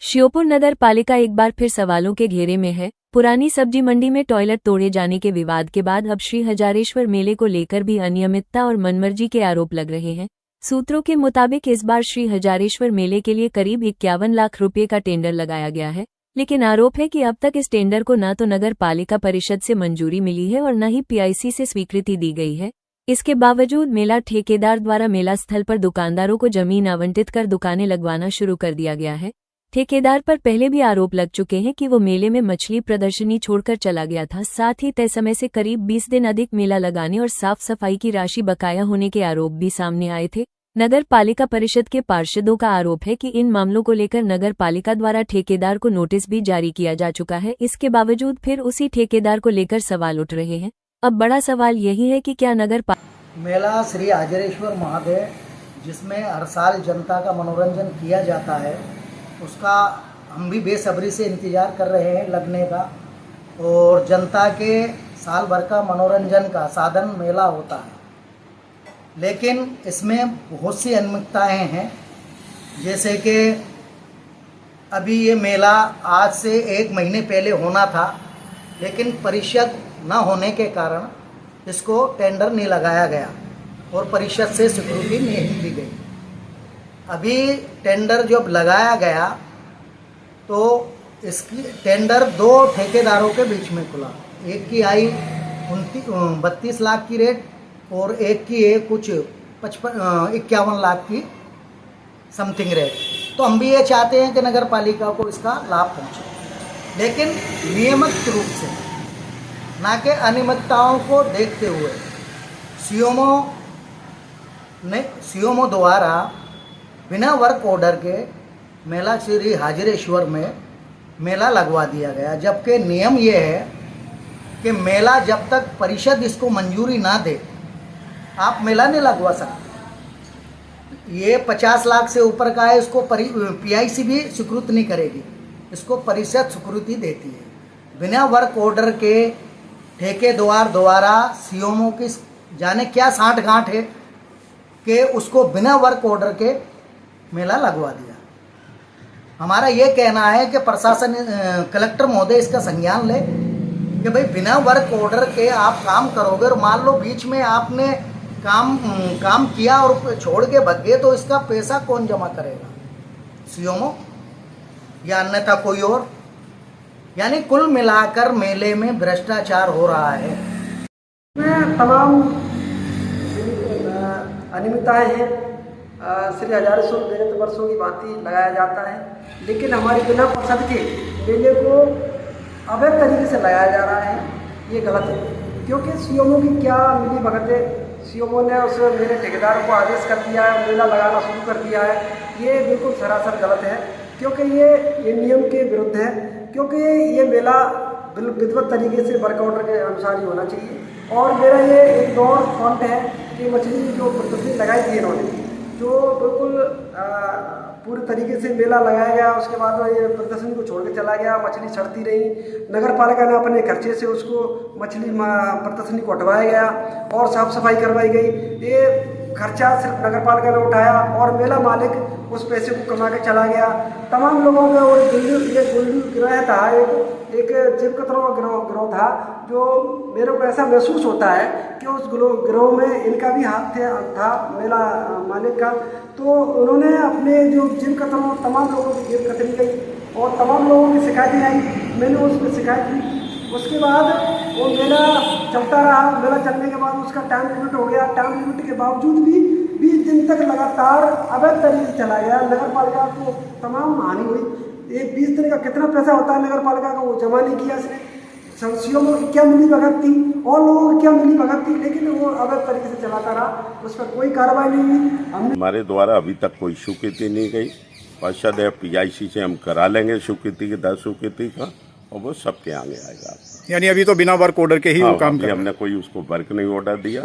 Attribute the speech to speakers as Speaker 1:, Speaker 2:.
Speaker 1: श्योपुर नगर पालिका एक बार फिर सवालों के घेरे में है। पुरानी सब्जी मंडी में टॉयलेट तोड़े जाने के विवाद के बाद अब श्री हजारेश्वर मेले को लेकर भी अनियमितता और मनमर्जी के आरोप लग रहे हैं। सूत्रों के मुताबिक इस बार श्री हजारेश्वर मेले के लिए करीब 51 लाख रुपए का टेंडर लगाया गया है, लेकिन आरोप है कि अब तक इस टेंडर को न तो नगर पालिका परिषद से मंजूरी मिली है और न ही पीआईसी से स्वीकृति दी गई है। इसके बावजूद मेला ठेकेदार द्वारा मेला स्थल पर दुकानदारों को जमीन आवंटित कर दुकानें लगवाना शुरू कर दिया गया है। ठेकेदार पर पहले भी आरोप लग चुके हैं कि वो मेले में मछली प्रदर्शनी छोड़कर चला गया था। साथ ही तय समय से करीब 20 दिन अधिक मेला लगाने और साफ सफाई की राशि बकाया होने के आरोप भी सामने आए थे। नगर पालिका परिषद के पार्षदों का आरोप है कि इन मामलों को लेकर नगर पालिका द्वारा ठेकेदार को नोटिस भी जारी किया जा चुका है। इसके बावजूद फिर उसी ठेकेदार को लेकर सवाल उठ रहे हैं। अब बड़ा सवाल यही है कि क्या नगर
Speaker 2: मेला श्री हजारेश्वर महादेव, जिसमें हर साल जनता का मनोरंजन किया जाता है, उसका हम भी बेसब्री से इंतज़ार कर रहे हैं लगने का। और जनता के साल भर का मनोरंजन का साधन मेला होता है, लेकिन इसमें बहुत सी अनियमितताएं हैं। जैसे कि अभी ये मेला आज से 1 महीने पहले होना था, लेकिन परिषद न होने के कारण इसको टेंडर नहीं लगाया गया और परिषद से स्वीकृति नहीं दी गई। अभी टेंडर जब लगाया गया तो इसकी टेंडर 2 ठेकेदारों के बीच में खुला। एक की आई 32 लाख की रेट और एक की है कुछ 51 लाख की समथिंग रेट। तो हम भी ये चाहते हैं कि नगर पालिका को इसका लाभ पहुँचे, लेकिन नियमित रूप से, ना कि अनियमितताओं को देखते हुए सीओमओ द्वारा बिना वर्क ऑर्डर के मेला श्री हजारेश्वर में मेला लगवा दिया गया। जबकि नियम ये है कि मेला जब तक परिषद इसको मंजूरी ना दे, आप मेला नहीं लगवा सकते। ये 50 लाख से ऊपर का है, इसको पीआईसी भी स्वीकृत नहीं करेगी, इसको परिषद स्वीकृति देती है। बिना वर्क ऑर्डर के ठेकेदार द्वारा सीओमओ की जाने क्या साठ गांठ है कि उसको बिना वर्क ऑर्डर के मेला लगवा दिया। हमारा ये कहना है कि प्रशासन, कलेक्टर महोदय इसका संज्ञान ले कि भाई बिना वर्क ऑर्डर के आप काम करोगे और मान लो बीच में आपने काम किया और छोड़ के भग गए, तो इसका पैसा कौन जमा करेगा? सीओमओ या अन्यथा कोई और? यानी कुल मिलाकर मेले में भ्रष्टाचार हो रहा है।
Speaker 3: तमाम अनियमितताएं हैं। श्री हजारेश्वर मेले तो वर्षों की भांति लगाया जाता है, लेकिन हमारे बिना पसंद के मेले को अवैध तरीके से लगाया जा रहा है। ये गलत है, क्योंकि सीओमओ की क्या मिली भगत है। सीओमओ ने उस मेरे ठेकेदारों को आदेश कर दिया है, मेला लगाना शुरू कर दिया है। ये बिल्कुल सरासर गलत है, क्योंकि ये नियम के विरुद्ध है। क्योंकि ये मेला विधिवत तरीके से वर्क ऑर्डर के अनुसार ही होना चाहिए। और मेरा ये एक दौर पॉइंट है कि मछली जो प्रदर्शनी लगाई थी इन्होंने, जो बिल्कुल पूरी तरीके से मेला लगाया गया, उसके बाद ये प्रदर्शनी को छोड़ के चला गया, मछली सड़ती रही। नगर पालिका ने अपने खर्चे से उसको मछली प्रदर्शनी को हटवाया गया और साफ सफाई करवाई गई। ये खर्चा सिर्फ नगर पालिका ने उठाया और मेला मालिक उस पैसे को कमा के चला गया। तमाम लोगों में और गुंडू गिरोह था, एक जेब कतरों का गिरोह था, जो मेरे को ऐसा महसूस होता है कि उस गिरोह में इनका भी हाथ था मेला मालिक का। तो उन्होंने अपने जो जेब कतरों, तमाम लोगों की जेब कतरी गई और तमाम लोगों की शिकायतें आई। मैंने उस पर शिकायत की। उसके बाद वो मेला चलता रहा। मेला चलने के बाद उसका टाइम लिमिट हो गया। टाइम लिमिट के बावजूद भी 20 दिन तक लगातार अवैध तरीके से चला गया। नगर पालिका को तमाम हानि हुई। ये 20 दिन का कितना पैसा होता है नगर पालिका का, वो जमा नहीं किया इसने। सीओमओ की क्या मिली भगत थी और लोगों की क्या मिली भगत थी, लेकिन वो अवैध तरीके से चलाता रहा, उस पर कोई कार्रवाई नहीं हुई।
Speaker 4: हमारे द्वारा अभी तक कोई स्वीकृति नहीं गई। परिषद है, पीआईसी से हम करा लेंगे स्वीकृति की 10 स्वीकृति का, और वो सबके आगे आएगा।
Speaker 5: यानी अभी तो बिना वर्क ऑर्डर के ही वो काम कर रहा है।
Speaker 4: हमने कोई उसको वर्क नहीं ऑर्डर दिया।